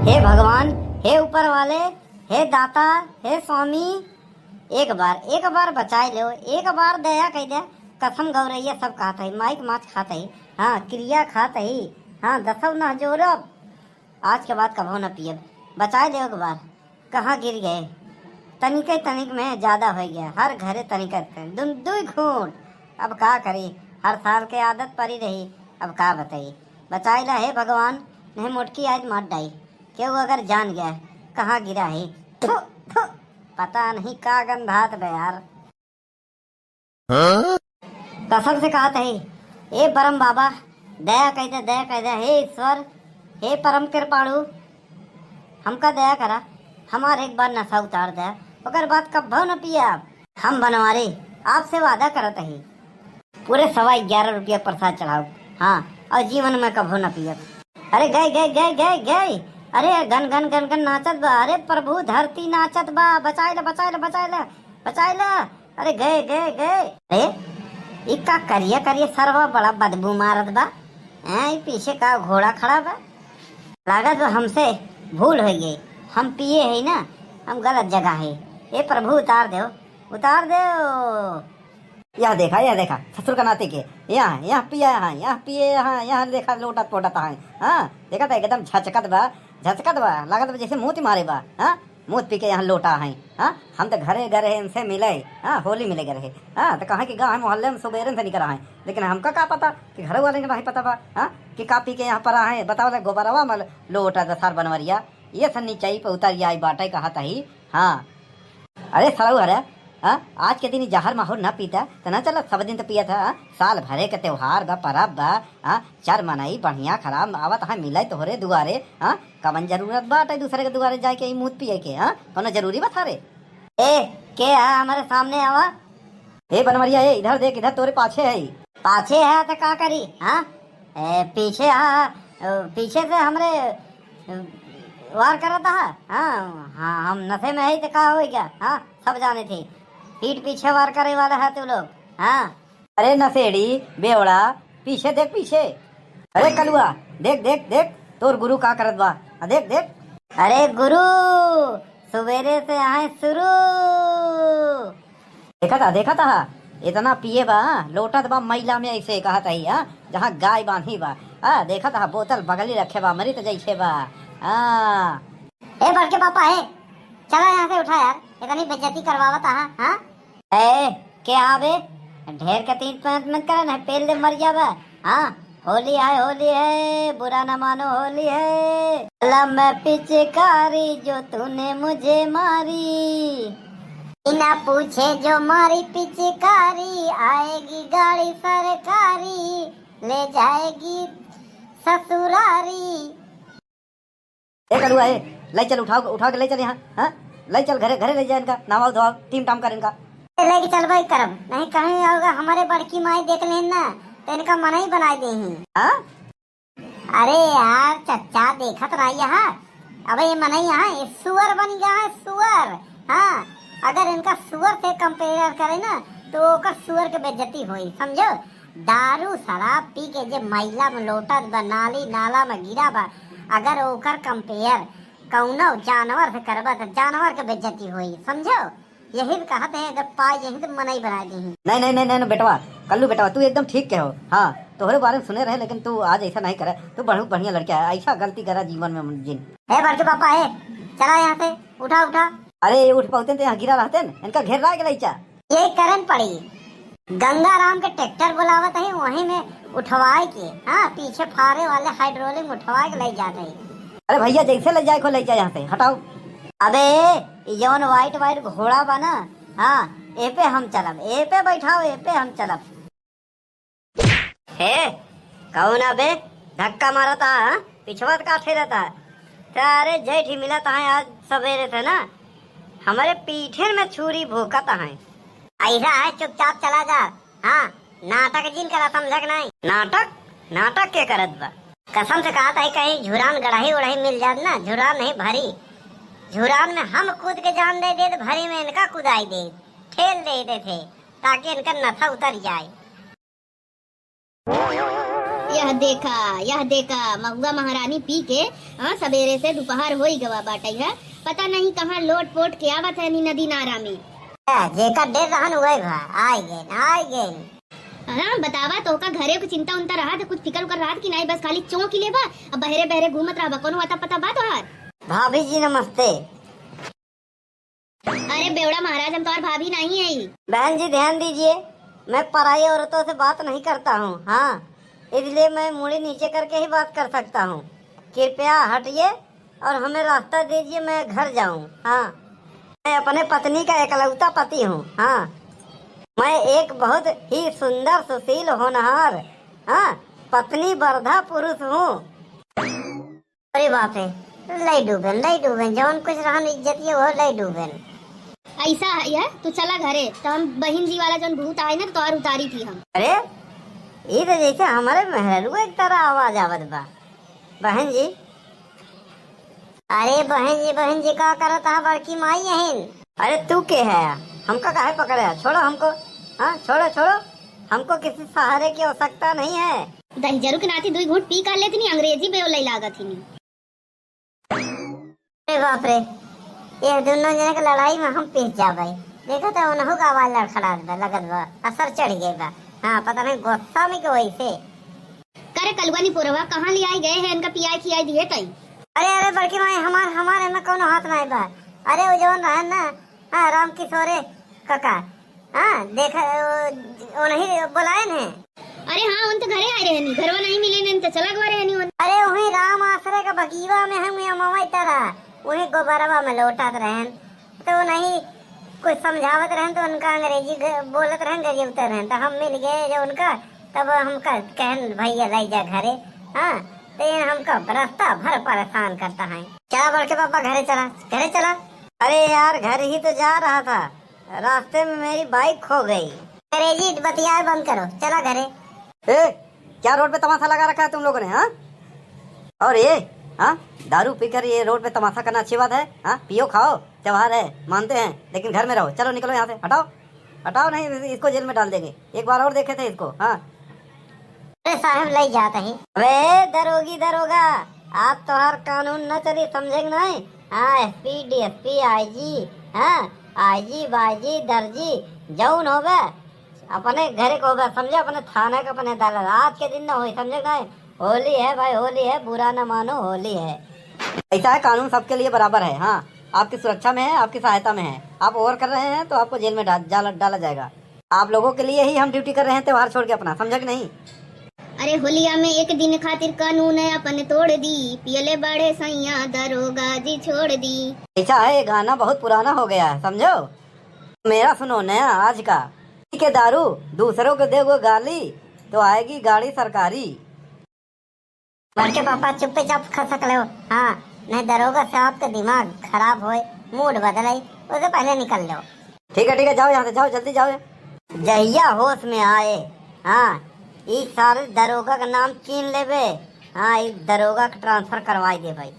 हे भगवान, हे ऊपर वाले, हे दाता, हे स्वामी, एक बार बचाए लो, एक बार दया कह दे। कसम गौरैया सब खाता है, माइक माछ खाता है, हाँ क्रिया खाता है, हाँ दसव न जोरब। आज के बाद कभो न पियब, बचाए दो एक बार। कहाँ गिर गए? तनिक में ज्यादा हो गया, हर घरे तनिक दुई खून। अब का करी, हर साल के आदत पड़ी रही, अब का बताई। बचाए ला हे भगवान, नहीं मोटकी आज मार डाई। क्यों अगर जान गया कहाँ गिरा है, थु, थु, पता नहीं का गंधात बे यार। कसम से कहा था हे परम बाबा, दया कह दे, हे ईश्वर, हे परम कृपाणु, हमका दया करा, हमारे एक बार नशा उतार दे, अगर बात कब्बो न पिया। हम बनवारे आपसे वादा करत है, पूरे 11.25 रुपया प्रसाद चढ़ाओ, हाँ, और जीवन में कभो न पिया। अरे गए, अरे गन गन गन गन नाचत बा, अरे प्रभु धरती नाचत बा, बचाए ला। अरे गए, अरे इका करिया सरवा बड़ा बदबू मारत बा, पीछे का घोड़ा खड़ा बा। लागत बा हमसे भूल हो गई, हम पिए है ना, हम गलत जगह है। ये प्रभु उतार दो। यह देखा ससुर का नाते के यहाँ पिए, यहाँ देखा लोटा पोटा है, हाँ देखा था एकदम झचकत बा, लागत बा जैसे मोती मारे बा, हाँ मूत पी के यहाँ लोटा है, हाँ हम तो घरे इनसे मिले, हाँ होली मिले गए, हाँ तो कहाँ की गाँव मोहल्ले में सुबेरे से निकल है, लेकिन हमका का पता कि घर वाले का नहीं पता बा, हाँ कि का पी के यहाँ पर आए, बताओ गोबरवा मल लोटा दसार बनवरिया ये सन्नी चाहिए पे उतर आई बाटा कहा था ही, हाँ अरे सराऊ अरे हाँ आज के दिन जहर माहौल न पीता तो न चला, सब दिन तो पिया था, साल भरे के त्योहार बा, परब बा, हाँ चार मनाई बढ़िया खराब आवत हाँ मिले तोहरे दुआरे, हाँ कवन जरूरत बाटे दूसरे के दुआरे जाके ई मुँह पिए के, हाँ कोनो जरूरी बा थारे। ए के है हमारे सामने आवा, हे बनवरिया ए इधर देख, इधर तोरे पाछे है। पाछे है तो का करी, हाँ पीछे पीछे से हमरे वार करता है, हाँ हम नशे में है तो का हो गया, हाँ सब जाने थे, पीठ पीछे वार करे वाला है तू लोग, हाँ। अरे नशेड़ी बेवड़ा पीछे देख पीछे, अरे कलुआ देख तोर गुरु का करत बा, देख। अरे गुरु सवेरे से आए शुरू, देखा था इतना पिए बा, लोटत बा मैला में ऐसे कहा था, हाँ जहाँ गाय बांधी बा, हाँ देखा था बोतल बगली रखे बा, मरी तो जैसे बा, हाँ। ए बड़के पापा है, चला यहाँ से उठा यार, इतनी बेइज्जती करवावत हाँ। ए के आवे ढेर के 3 पैंत मत करन है, पेल दे मर जावे, हाँ होली है, बुरा न मानो होली है। लम पिचकारी जो तूने मुझे मारी, बिना पूछे जो मारी पिचकारी, आएगी गाड़ी सरकारी, ले जाएगी ससुरारी। कलुआ है ले चल, उठा के ले चल यहाँ, हाँ ले चल घरे ले जा इनका, नहाओ धोआओ टीम टाम कर इनका, लेके चल भाई करम, नहीं कहीं होगा हमारे बड़की माई देख लेन ना तो इनका मना ही बना दे ही। अरे यार चच्चा देखत रहा यहाँ, अबे ये मना यहाँ सुअर बन गया है, सुअर, हाँ अगर इनका सुअर से कंपेयर करे ना तो ओकर सुअर के बेइज्जती होई, समझो। दारू शराब पी के जे मैला में लोटत बा, नाली नाला में गिरा बा, अगर ओकर कंपेयर कौनो जानवर से करबा तो जानवर के बेइज्जती होई, समझो। यही कहते हैं अगर पाए यही तो मना ही बना दी। नहीं बेटवा, कल्लू बेटवा तू एकदम ठीक कहो, हाँ तोहरे बारे में सुने रहे, लेकिन तू आज ऐसा नहीं करे, तू बहुत बढ़िया लड़का है, ऐसा गलती करा जीवन में जिन। है बड़के पापा है, चला यहाँ से उठा। अरे उठ पाते तो यहाँ गिरा रहते न, इनका घेर रहा है क्या? ये करन पड़ी, गंगाराम के ट्रैक्टर बुलावत है, वही में उठवाए के, हाँ पीछे फारे वाले हाइड्रोलिक उठवाए के ले जाते हैं। अरे भैया जैसे ले जाए को ले जाए यहाँ से, हटाओ। अबे जौन वाइट घोड़ा बना, हाँ ए पे हम चलब, ए पे बैठाओ, ए पे हम चलब। हे कौन अबे धक्का मारता है, पिछवात काटे रहता है, अरे जेठ मिला था आज सवेरे से ना, हमारे पीठे में छुरी भूकता है, ऐसा है चुपचाप चला जा, हाँ नाटक जिन करा समझक नहीं, नाटक के करत बा, कसम से कहा था कहीं झुरान गढ़ाई उड़ाई मिल जात ना, झुरान नहीं भरी, झुरान में हम कूद के जान दे तो भरी में इनका कुदाई दे, ठेल दे थे ताकि इनका नशा उतर जाए। यह देखा महुआ महारानी पी के हाँ सवेरे से दोपहर हो ही गवा बाटे है। पता नहीं कहाँ लोट पोट के आवत है नी नदी नारा में। जेकर डेर रहन हुए भा आए गए हाँ बतावा तो का घरे को चिंता उनता रहा था, कुछ फिकर कर रहा था कि नहीं बस खाली चौंक ही लेबा अब बहरे बहरे घूमत रहा कोनो आता पता बात हार। भाभी जी नमस्ते। अरे बेवड़ा महाराज हम तो और भाभी नहीं है। बहन जी ध्यान दीजिए, मैं पराई औरतों से बात नहीं करता हूँ। हाँ इसलिए मैं मुड़ी नीचे करके ही बात कर सकता हूँ। कृपया हटिए और हमें रास्ता दीजिए, मैं घर जाऊँ। हाँ मैं अपने पत्नी का एकलौता पति हूँ। हाँ मैं एक बहुत ही सुंदर सुशील होनहार हाँ पत्नी वर्धा पुरुष हूँ। अरे बाप रे लई डूबेन जौन कुछ रहन इज्जत वो लई डूबेन। ऐसा है तू चला घरे तो हम बहन जी वाला जौन भूत आए ना तो और उतारी थी हम। अरे ये तो जैसे हमारे महरू एक तरह आवाज आवत बा। बहन जी अरे बहन जी का करत है बड़की माई यहीं। अरे तू के है हमका काहे पकड़े है? छोड़ो हमको। हाँ छोड़ो हमको किसी सहारे की आवश्यकता नहीं है। दही जरूर के नाती दुई घूट पी कर लेती नहीं अंग्रेजी बेवलाई लागत ही नहीं। अरे बाप रे ये दोनों जने के लड़ाई में हम पीस जा भाई। देखो तो उन्हों का आवाज लड़खड़ा लगत बा, असर चढ़ गए बा। हाँ पता नहीं गुस्सा में क्यों वैसे। करे कलवानी पुरवा कहाँ ले आई गए हैं इनका पियाई खियाई दिए कहीं। अरे बड़की माई हमारे में कौन हाथ नहीं बा। अरे वो जौन रहन ना हाँ राम किशोरे काका हाँ देखा वो नहीं बुलाए ने। अरे हाँ उन तो घरे आए रहनी घरवा नहीं मिले नहीं तो चला गवा रहनी उन। अरे वही राम आश्रय का बगीवा में हम मवा तरह वही गोबरवा में लौटत रहन तो नहीं कुछ समझावत रहन तो उनका अंग्रेजी बोलत रहन गरीबते रहन तो हम मिल गए जो उनका तब हमका कहन भैया लाई जा घरे। हाँ तो ये हमका रास्ता भर परेशान करता है। क्या बड़के पापा घरे चला। अरे यार घर ही तो जा रहा था, रास्ते में मेरी बाइक खो गई। अंग्रेजी बतियाए बंद करो, चला घरे। क्या रोड पे तमाशा लगा रखा है तुम लोगों ने? हाँ और ये हाँ दारू पीकर ये रोड पे तमाशा करना अच्छी बात है? हाँ पियो खाओ त्योहार है मानते हैं, लेकिन घर में रहो। चलो निकलो यहाँ से, हटाओ नहीं इसको जेल में डाल देंगे। एक बार और देखे थे इसको। हाँ अरे साहब ले जाता ही। वे दरोगा आप तो हर कानून न चली समझे नहीं। हाँ एसपी डीएसपी आईजी हाँ आईजी बाईजी दर्जी जौन होवे अपने घरे को होवे समझे, अपने थाने का अपने अदालत आज के दिन न हो समझे नहीं। होली है भाई होली है, बुरा न मानो होली है। ऐसा है कानून सबके लिए बराबर है। हाँ आपकी सुरक्षा में है, आपकी सहायता में है। आप ओवर कर रहे हैं तो आपको जेल में डाला जाएगा। आप लोगों के लिए ही हम ड्यूटी कर रहे हैं त्योहार छोड़ के अपना, समझा कि नहीं? अरे होलिया में एक दिन खातिर कानून है अपन तोड़ दी पियले बड़े सैया दरोगा जी छोड़ दी। ऐसा है ये गाना बहुत पुराना हो गया है समझो। मेरा सुनो नया आज का के दारू दूसरों को दे गाली तो आएगी गाड़ी सरकारी। बड़के पापा चुप्पे चाप खसक लो। हाँ नहीं दरोगा से आपका दिमाग खराब होए मूड बदलाई उसे पहले निकल लो। ठीक है जाओ यहाँ से, जाओ जल्दी जाओ। जहिया होश में आए हाँ इस सारे दरोगा का नाम चीन लेबे। हाँ इस दरोगा का ट्रांसफर करवाई दे भाई।